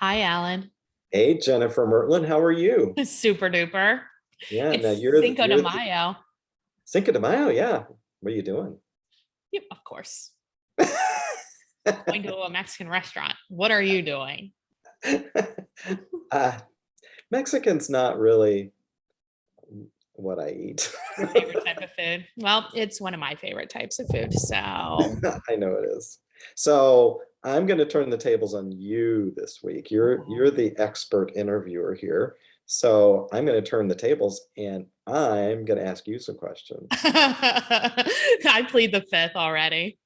Hi, Alan. Hey, Jennifer Mertland, how are you? Super duper. Yeah, now It's you're Cinco de the Mayo. Cinco de Mayo. Yeah, what are you doing? Yep, of course. Going to a Mexican restaurant. What are you doing? uh, Mexican's not really what I eat. Your favorite type of food? Well, it's one of my favorite types of food. So, I know it is. So I'm going to turn the tables on you this week. You're ooh. the expert interviewer here. So I'm going to turn the tables and I'm going to ask you some questions. I plead the fifth already.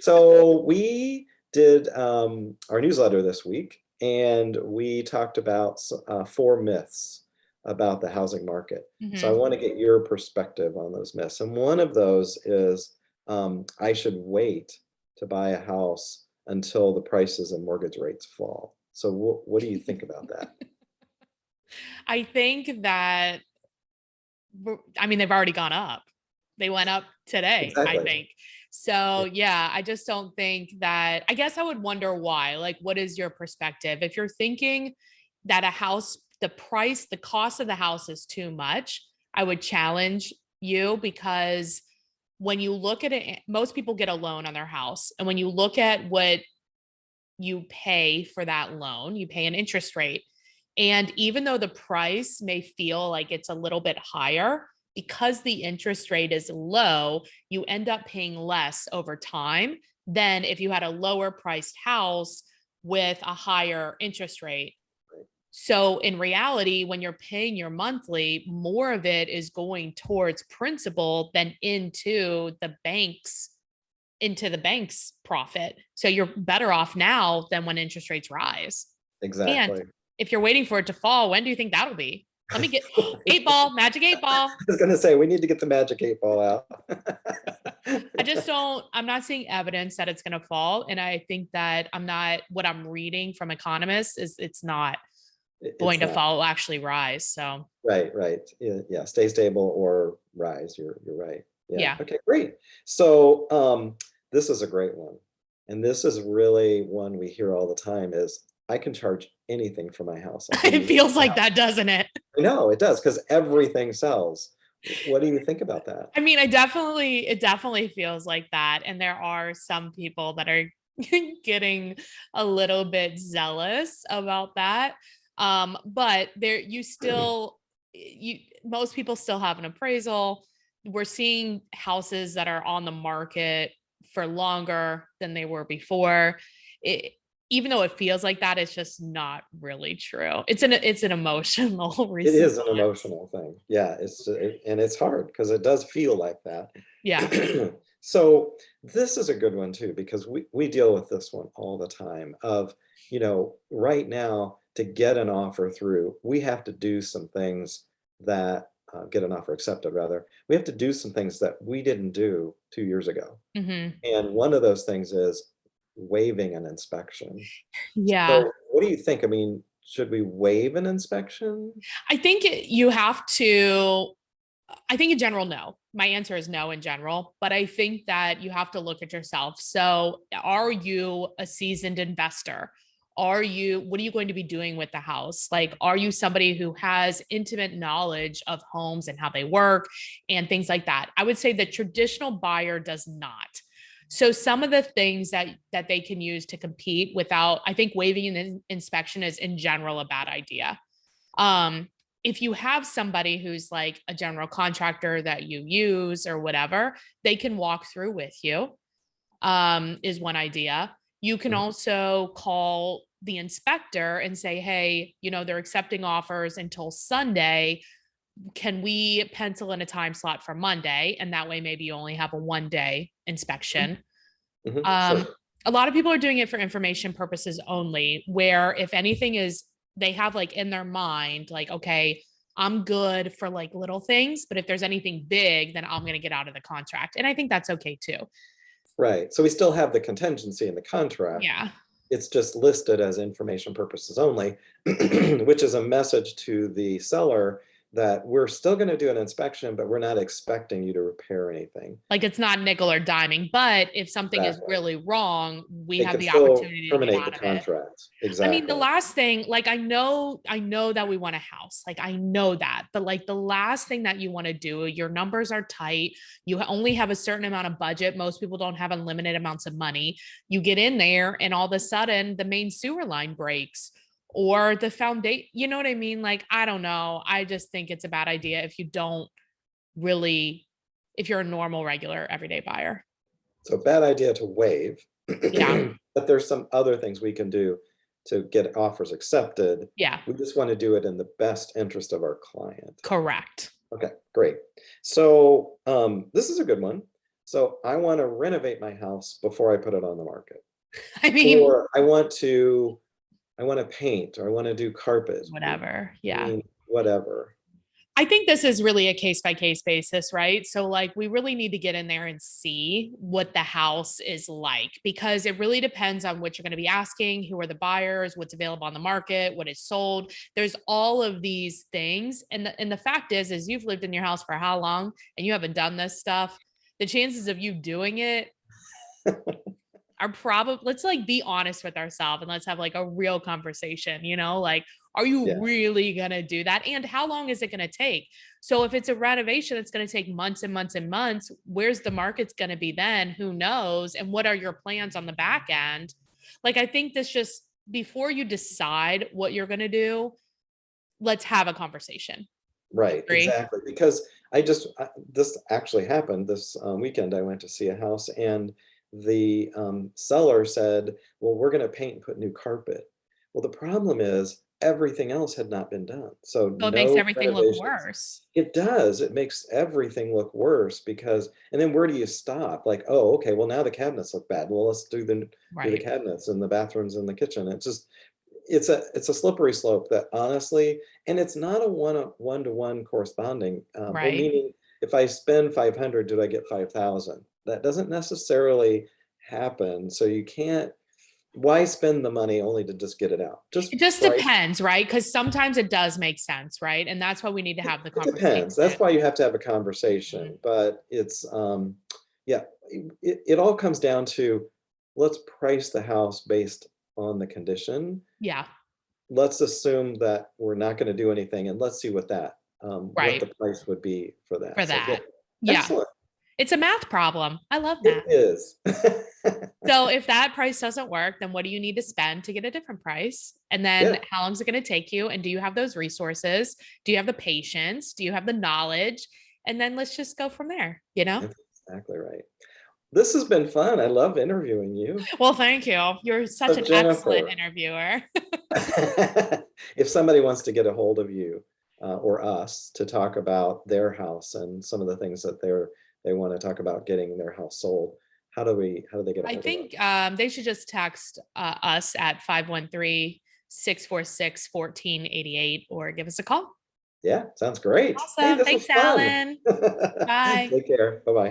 So we did our newsletter this week, and we talked about four myths about the housing market. So I Mhm. want to get your perspective on those myths. And one of those is I should wait to buy a house until the prices and mortgage rates fall. So what do you think about that? I think that, I mean, they've already gone up. They went up today, I Exactly. think. So, yeah, I just don't think that. I guess I would wonder why. Like, what is your perspective? If you're thinking that a house, the price, the cost of the house is too much, I would challenge you because when you look at it, most people get a loan on their house. And when you look at what you pay for that loan, you pay an interest rate. And even though the price may feel like it's a little bit higher, because the interest rate is low, you end up paying less over time than if you had a lower priced house with a higher interest rate. So in reality, when you're paying your monthly, more of it is going towards principal than into the bank's profit. So you're better off now than when interest rates rise. And Exactly. if you're waiting for it to fall, when do you think that'll be? Let me get eight ball, magic eight ball. I was going to say we need to get the magic 8 ball out. I just don't, I'm not seeing evidence that it's going to fall. And I think that what I'm reading from economists is it's not going It's to not. fall, actually rise. So, Right, right. Yeah, yeah, stay stable or rise. You're right. Yeah. yeah, Okay, great. So this is a great one. And this is really one we hear all the time is I can charge anything for my house. I can it use feels my like house. that, doesn't it? I know it does because everything sells. What do you think about that? I mean, it definitely feels like that. And there are some people that are getting a little bit zealous about that. But there, most people still have an appraisal. We're seeing houses that are on the market for longer than they were before. It, even though it feels like that, it's just not really true. It's an emotional It is an response. emotional thing. Yeah, and it's hard because it does feel like that. Yeah. So this is a good one too, because we deal with this one all the time of, right now to get an offer through, we have to do some things that get an offer accepted rather. We have to do some things that we didn't do 2 years ago. Hmm. And one of those things is waiving an inspection. Yeah. So what do you think? I mean, should we waive an inspection? I think you have to, I think in general, no. My answer is no in general, but I think that you have to look at yourself. So, are you a seasoned investor? What are you going to be doing with the house? Like, are you somebody who has intimate knowledge of homes and how they work and things like that? I would say the traditional buyer does not. So some of the things that they can use to compete without, I think waiving an inspection is in general a bad idea. um if you have somebody who's like a general contractor that you use or whatever, they can walk through with you. Is one idea. You can Mhm. also call the inspector and say, hey, they're accepting offers until Sunday. Can we pencil in a time slot for Monday? And that way maybe you only have a 1 day inspection. Sure. um, a lot of people are doing it for information purposes only, where if anything is, they have like in their mind, like, okay, I'm good for like little things, but if there's anything big, then I'm going to get out of the contract. And I think that's okay too. Right. So we still have the contingency in the contract. Yeah. It's just listed as information purposes only, which is a message to the seller that we're still going to do an inspection, but we're not expecting you to repair anything. Like it's not nickel or diming, but if something is Exactly. really wrong, we They have can the still opportunity to get terminate the out of it. contract. I mean, the Exactly. last thing, like I know that we want a house. Like I know that. But like the last thing that you want to do, your numbers are tight. You only have a certain amount of budget. Most people don't have unlimited amounts of money. You get in there and all of a sudden the main sewer line breaks or the foundation, you know what I mean? Like I don't know. I just think it's a bad idea if you don't really if you're a normal regular everyday buyer. So bad idea to waive, Yeah. but there's some other things we can do to get offers accepted. Yeah. We just want to do it in the best interest of our client. Correct. Okay, great. So this is a good one. So I want to renovate my house before I put it on the market. I mean, Or I want to paint or I want to do carpet. whatever. I Yeah. mean, whatever. I think this is really a case by case basis, right? So, like, we really need to get in there and see what the house is like because it really depends on what you're going to be asking, who are the buyers, what's available on the market, what is sold. There's all of these things. And the fact is you've lived in your house for how long and you haven't done this stuff. The chances of you doing it are probably, let's like be honest with ourselves and let's have like a real conversation, like, are you Yeah, really going to do that? And how long is it going to take? So if it's a renovation, it's going to take months and months and months. Where's the market's going to be then? Who knows? And what are your plans on the back end? Like, I think this just before you decide what you're going to do, let's have a conversation. right, Agree? exactly. Because this actually happened this weekend. I went to see a house and the seller said, well, we're going to paint and put new carpet. Well, the problem is everything else had not been done. So So it makes no everything look renovations. worse. It does. It makes everything look worse because, and then where do you stop? Like, oh, okay, well now the cabinets look bad. Well, let's do the Right. cabinets and the bathrooms and the kitchen. It's a slippery slope that honestly, and it's not a one-to-one corresponding. Well, Right. meaning if I spend 500, do I get 5,000? That doesn't necessarily happen. So you can't. Why spend the money only to just get it out? Just It just price. depends, right? Because sometimes it does make sense, right? And that's why we need to have the It depends. That's conversation. why you have to have a Mhm. conversation. But yeah, it all comes down to let's price the house based on the condition. Yeah, Let's assume that we're not going to do anything, and let's see what right. the price would be for For that. So good, that. Yeah. excellent. It's a math problem. I love It math. is. So if that price doesn't work, then what do you need to spend to get a different price? And then Yeah, how long is it going to take you? And do you have those resources? Do you have the patience? Do you have the knowledge? And then let's just go from there, you know? that's exactly right. This has been fun. I love interviewing you. Well, thank you. You're such So an excellent Jennifer, interviewer. if somebody wants to get a hold of you or us to talk about their house and some of the things that they want to talk about getting their house sold, how do they get a I hold of think us? they should just text us at 513-646-1488 or give us a call. Yeah, sounds great. Hey, Awesome. this was Thanks, fun. Alan. Bye. Take care. Bye bye.